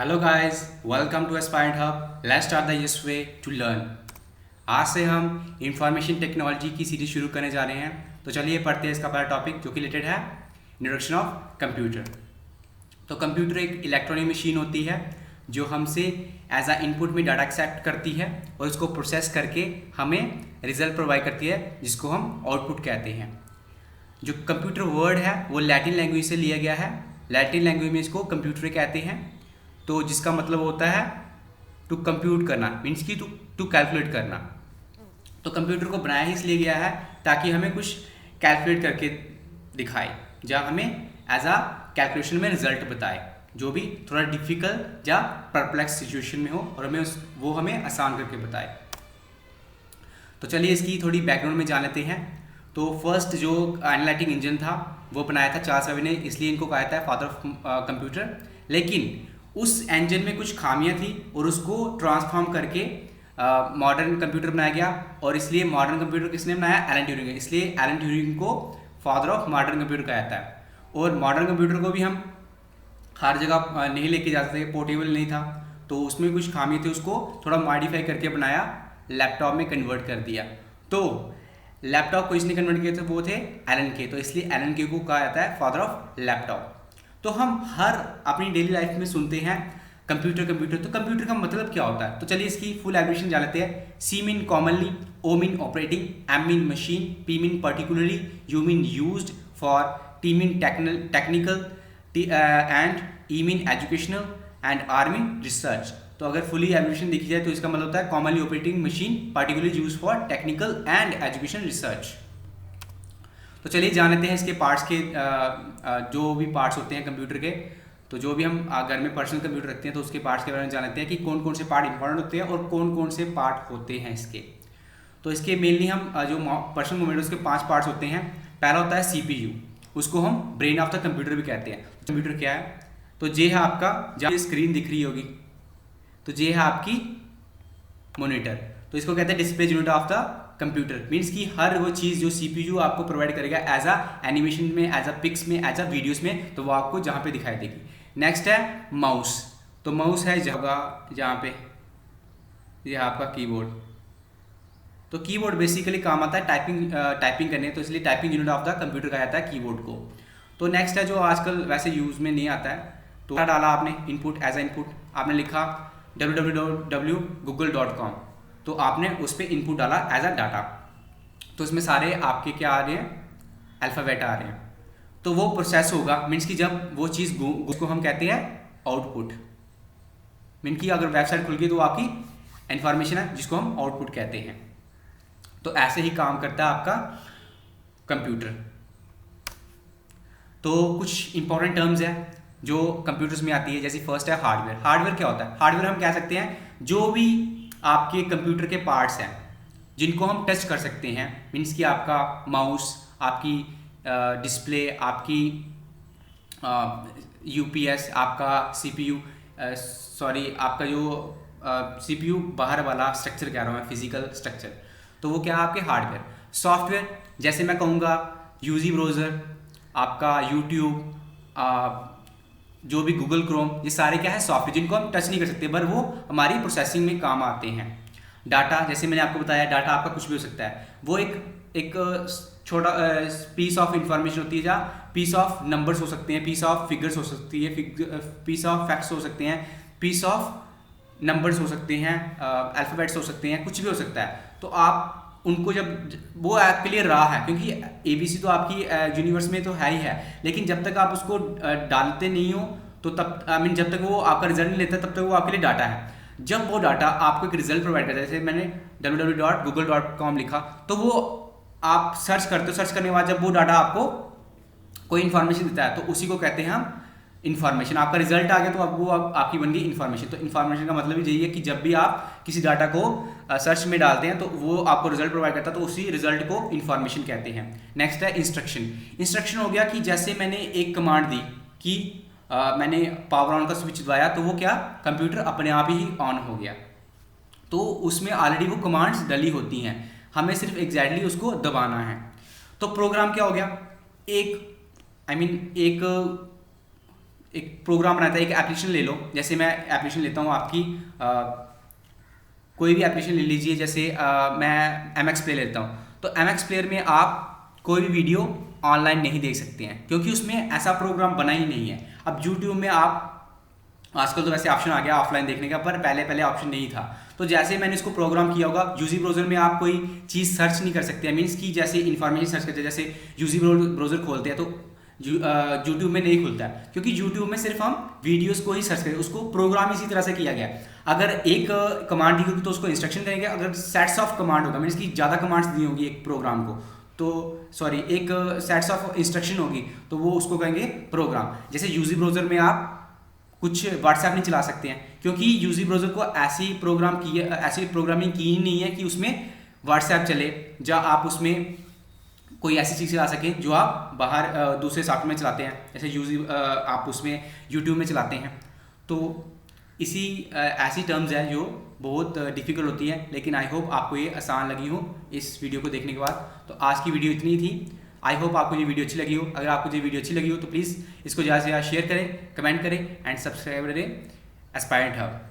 Hello guys, welcome to aspirant hub. Let's start the easy way to learn. आज से हम information technology की series शुरू करने जा रहे हैं। तो चलिए पढ़ते हैं इसका पहला टॉपिक जो कि रिलेटेड है इंट्रोडक्शन ऑफ कंप्यूटर। तो कंप्यूटर एक इलेक्ट्रॉनिक मशीन होती है जो हमसे एज अ इनपुट में डाटा एक्सेप्ट करती है और उसको प्रोसेस करके हमें रिजल्ट प्रोवाइड करती है जिसको हम आउटपुट कहते हैं। जो कंप्यूटर वर्ड है वो लैटिन लैंग्वेज से लिया गया है। लैटिन लैंग्वेज में इसको कंप्यूटर कहते हैं, तो जिसका मतलब होता है टू कंप्यूट करना, मीन्स की टू कैलकुलेट करना। तो कंप्यूटर को बनाया ही इसलिए गया है ताकि हमें कुछ कैलकुलेट करके दिखाए, जहाँ हमें एज अ कैलकुलेशन में रिजल्ट बताए, जो भी थोड़ा डिफिकल्ट या परप्लेक्स सिचुएशन में हो और वो हमें आसान करके बताए। तो चलिए इसकी थोड़ी बैकग्राउंड में जान लेते हैं। तो फर्स्ट जो एनालिटिक इंजन था वो बनाया था चार्ल्स बेबेज ने, इसलिए इनको कहा जाता है फादर ऑफ कंप्यूटर। लेकिन उस इंजन में कुछ खामियां थी और उसको ट्रांसफॉर्म करके मॉडर्न कंप्यूटर बनाया गया, और इसलिए मॉडर्न कंप्यूटर किसने बनाया? Alan Turing. इसलिए एलन ट्यूरिंग को फादर ऑफ मॉडर्न कंप्यूटर कहा जाता है। और मॉडर्न कंप्यूटर को भी हम हर जगह नहीं लेके जा सकते, पोर्टेबल नहीं था, तो उसमें कुछ खामी थी, उसको थोड़ा मॉडिफाई करके बनाया, लैपटॉप में कन्वर्ट कर दिया। तो लैपटॉप को इसने कन्वर्ट किए थे वो थे एलन के, तो इसलिए एलन के को कहा जाता है फादर ऑफ लैपटॉप। तो हम हर अपनी डेली लाइफ में सुनते हैं कंप्यूटर कंप्यूटर, तो कंप्यूटर का मतलब क्या होता है? तो चलिए इसकी फुल एब्रिविएशन जान लेते हैं। C mean commonly, O mean operating, M mean machine, P mean particularly, U mean used for, T mean technical and E mean educational and R mean research. तो अगर फुली एब्रिविएशन देखी जाए तो इसका मतलब होता है commonly operating machine, particularly use for technical and education research. तो चलिए जान लेते हैं इसके पार्ट्स के, जो भी पार्ट्स होते हैं कंप्यूटर के। तो जो भी हम घर में पर्सनल कंप्यूटर रखते हैं तो उसके पार्ट्स के बारे में जान लेते हैं कि कौन कौन से पार्ट इंपॉर्टेंट होते हैं और कौन कौन से पार्ट होते हैं इसके। तो इसके मेनली हम जो पर्सनल मोमेंट उसके 5 पार्ट्स होते हैं। पहला होता है CPU, उसको हम ब्रेन ऑफ द कंप्यूटर भी कहते हैं। कंप्यूटर क्या है? तो ये है आपका, जहाँ स्क्रीन दिख रही होगी तो ये है आपकी मॉनिटर, तो इसको कहते हैं display unit of the computer. Means कि हर वो चीज़ जो CPU आपको प्रोवाइड करेगा एज अ एनिमेशन में, एज अ पिक्स में, एज अ वीडियोस में, तो वो आपको जहाँ पे दिखाई देगी। नेक्स्ट है माउस। तो माउस है जहाँ पे ये आपका कीबोर्ड। तो कीबोर्ड बेसिकली काम आता है टाइपिंग करने, तो इसलिए typing unit of the computer कहा जाता है कीबोर्ड को। तो नेक्स्ट है जो आजकल वैसे यूज में नहीं आता है, तो क्या डाला आपने इनपुट, एज अ इनपुट आपने लिखा www.google.com, तो आपने उस पर इनपुट डाला एज अ डाटा। तो इसमें सारे आपके क्या आ रहे हैं? अल्फ़ाबेट आ रहे हैं। तो वो प्रोसेस होगा, मीन्स कि जब वो चीज़ उसको हम कहते हैं आउटपुट। मीन कि अगर वेबसाइट खुल गई तो आपकी इंफॉर्मेशन है जिसको हम आउटपुट कहते हैं। तो ऐसे ही काम करता है आपका कंप्यूटर। तो कुछ इंपॉर्टेंट टर्म्स है जो कंप्यूटर्स में आती है, जैसे फर्स्ट है हार्डवेयर। हार्डवेयर क्या होता है? हार्डवेयर हम कह सकते हैं जो भी आपके कंप्यूटर के पार्ट्स हैं जिनको हम टच कर सकते हैं, मीन्स कि आपका माउस, आपकी डिस्प्ले, आपकी UPS, आपका CPU, सॉरी आपका जो CPU बाहर वाला स्ट्रक्चर कह रहा हूँ मैं, फिजिकल स्ट्रक्चर, तो वो क्या है आपके हार्डवेयर। सॉफ्टवेयर जैसे मैं कहूँगा यूजी ब्राउज़र, आपका यूट्यूब, जो भी गूगल क्रोम, ये सारे क्या है? सॉफ्टवेयर जिनको हम टच नहीं कर सकते पर वो हमारी प्रोसेसिंग में काम आते हैं। डाटा, जैसे मैंने आपको बताया, डाटा आपका कुछ भी हो सकता है, वो एक छोटा पीस ऑफ इंफॉर्मेशन होती है, जहाँ पीस ऑफ नंबर्स हो सकते हैं, पीस ऑफ फिगर्स हो सकती है, पीस ऑफ फैक्ट्स हो सकते हैं, पीस ऑफ नंबर्स हो सकते हैं, अल्फ़ाबेट्स हो सकते हैं, कुछ भी हो सकता है। तो आप उनको जब वो आपके लिए राह है, क्योंकि ABC तो आपकी यूनिवर्स में तो है ही है, लेकिन जब तक आप उसको डालते नहीं हो तो तब आई मीन जब तक वो आपका रिजल्ट नहीं लेता तब तक वो आपके लिए डाटा है। जब वो डाटा आपको एक रिजल्ट प्रोवाइड करता है, जैसे मैंने www.google.com लिखा, तो वो आप सर्च करते हो, सर्च करने के बाद जब वो डाटा आपको कोई इन्फॉर्मेशन देता है तो उसी को कहते हैं हम इन्फॉर्मेशन। आपका रिजल्ट आ गया तो अब वो आपकी बन गई इन्फॉर्मेशन। तो इन्फॉर्मेशन का मतलब यही है कि जब भी आप किसी डाटा को सर्च में डालते हैं तो वो आपको रिजल्ट प्रोवाइड करता है, तो उसी रिजल्ट को इन्फॉर्मेशन कहते हैं। नेक्स्ट है इंस्ट्रक्शन। इंस्ट्रक्शन हो गया कि जैसे मैंने एक कमांड दी कि मैंने पावर ऑन का स्विच दबाया, तो वो क्या, कंप्यूटर अपने आप ही ऑन हो गया। तो उसमें ऑलरेडी वो कमांड्स डली होती हैं, हमें सिर्फ एग्जैक्टली उसको दबाना है। तो प्रोग्राम क्या हो गया? एक एक प्रोग्राम बनाता है, एक एप्लीकेशन ले लो, जैसे मैं एप्लीकेशन लेता हूँ आपकी कोई भी एप्लीकेशन ले लीजिए, जैसे मैं MX प्ले लेता हूँ। तो MX प्लेयर में आप कोई भी वीडियो ऑनलाइन नहीं देख सकते हैं क्योंकि उसमें ऐसा प्रोग्राम बना ही नहीं है। अब यूट्यूब में आप आजकल तो वैसे ऑप्शन आ गया ऑफलाइन देखने का, पर पहले ऑप्शन नहीं था। तो जैसे मैंने इसको प्रोग्राम किया होगा, यूजी ब्राउज़र में आप कोई चीज़ सर्च नहीं कर सकते, मीन्स कि जैसे इन्फॉर्मेशन सर्च करते हैं, जैसे यूजी ब्राउज़र खोलते हैं तो यूट्यूब में नहीं खुलता है क्योंकि यूट्यूब में सिर्फ हम वीडियोस को ही सर्च करें। उसको प्रोग्राम इसी तरह से किया गया है। अगर एक कमांड दी होगी तो उसको इंस्ट्रक्शन करेंगे, अगर सेट्स ऑफ कमांड होगा मीन्स कि ज़्यादा कमांड्स दी होंगी एक प्रोग्राम को, तो सॉरी एक सेट्स ऑफ इंस्ट्रक्शन होगी तो वो उसको कहेंगे प्रोग्राम। जैसे यूजी ब्राउज़र में आप कुछ व्हाट्सएप नहीं चला सकते हैं क्योंकि यूजी ब्राउज़र को ऐसी प्रोग्रामिंग की ही नहीं है कि उसमें व्हाट्सएप चले, या आप उसमें कोई ऐसी चीज़ चला सकें जो आप बाहर दूसरे सॉफ्टवेयर में चलाते हैं, जैसे आप उसमें यूट्यूब में चलाते हैं। तो ऐसी टर्म्स है जो बहुत डिफ़िकल्ट होती है, लेकिन आई होप आपको ये आसान लगी हो इस वीडियो को देखने के बाद। तो आज की वीडियो इतनी थी। आई होप आपको ये वीडियो अच्छी लगी हो। अगर आपको ये वीडियो अच्छी लगी हो तो प्लीज़ इसको ज़्यादा से ज़्यादा शेयर करें, कमेंट करें एंड सब्सक्राइब करें एस्पायरेंट हब।